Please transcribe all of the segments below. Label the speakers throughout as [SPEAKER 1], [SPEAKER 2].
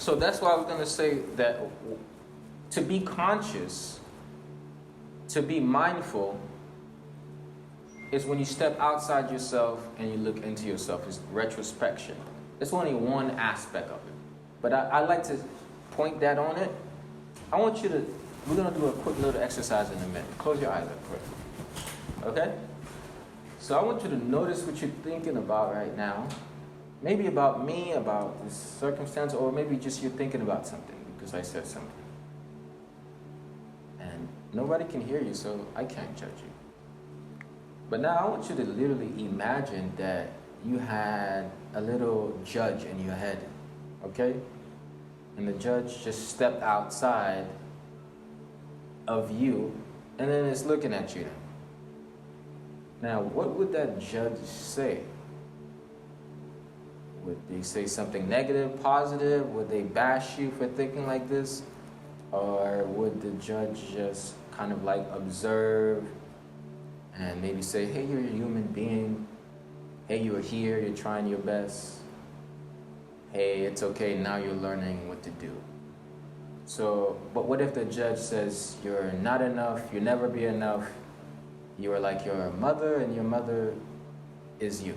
[SPEAKER 1] So that's why I was going to say that to be conscious, to be mindful, is when you step outside yourself and you look into yourself. It's retrospection. It's only one aspect of it. But I like to point that on it. I want you to, we're going to do a quick little exercise in a minute. Close your eyes up quick. Okay? So I want you to notice what you're thinking about right now. Maybe about me, about this circumstance, or maybe just you're thinking about something because I said something. And nobody can hear you, so I can't judge you. But now I want you to literally imagine that you had a little judge in your head, okay? And the judge just stepped outside of you, and then it's looking at you. Now, what would that judge say? Would they say something negative, positive? Would they bash you for thinking like this? Or would the judge just kind of like observe and maybe say, hey, you're a human being. Hey, you're here, you're trying your best. Hey, it's okay, now you're learning what to do. So, but what if the judge says you're not enough, you'll never be enough, you are like your mother and your mother is you.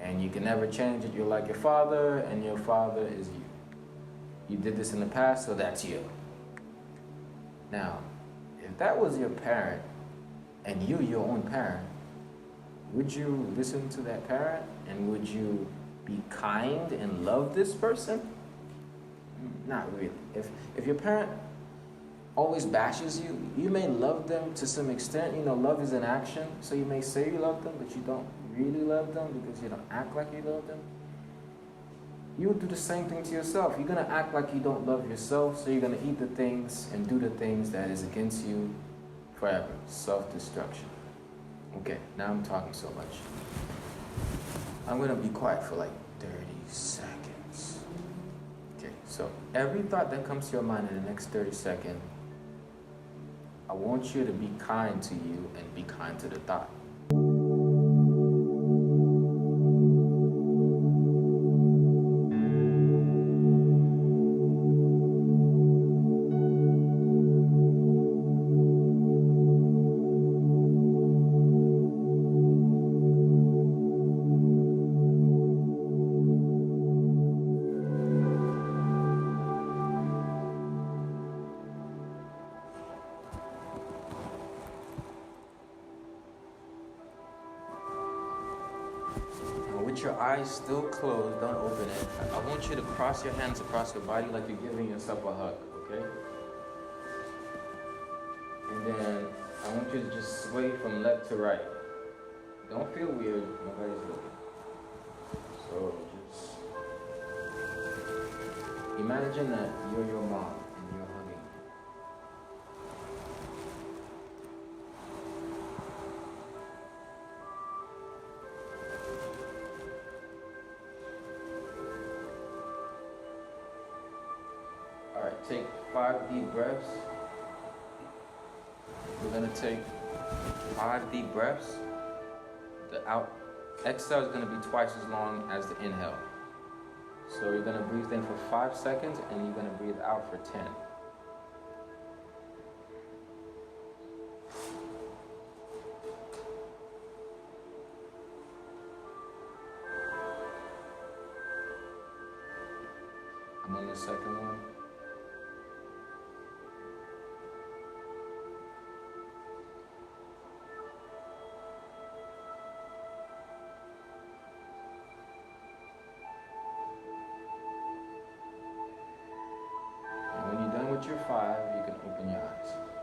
[SPEAKER 1] And you can never change it. You're like your father, and your father is you. You did this in the past, so that's you. Now, if that was your parent, and you, your own parent, would you listen to that parent? And would you be kind and love this person? Not really. If your parent always bashes you, you may love them to some extent. You know, love is an action. So you may say you love them, but you don't really love them because you don't act like you love them. You would do the same thing to yourself. You're going to act like you don't love yourself, so you're going to eat the things and do the things that is against you forever. Self-destruction. Okay, now I'm talking so much. I'm going to be quiet for like 30 seconds. Okay, so every thought that comes to your mind in the next 30 seconds, I want you to be kind to you and be kind to the thought. With your eyes still closed, don't open it. I want you to cross your hands across your body like you're giving yourself a hug, okay? And then I want you to just sway from left to right. Don't feel weird, nobody's looking. So just imagine that you're your mom and you're hugging. Alright, take 5 deep breaths. We're going to take 5 deep breaths. The exhale is going to be twice as long as the inhale. So you're going to breathe in for 5 seconds and you're going to breathe out for 10. I'm on the second one. And when you're done with your 5, you can open your eyes.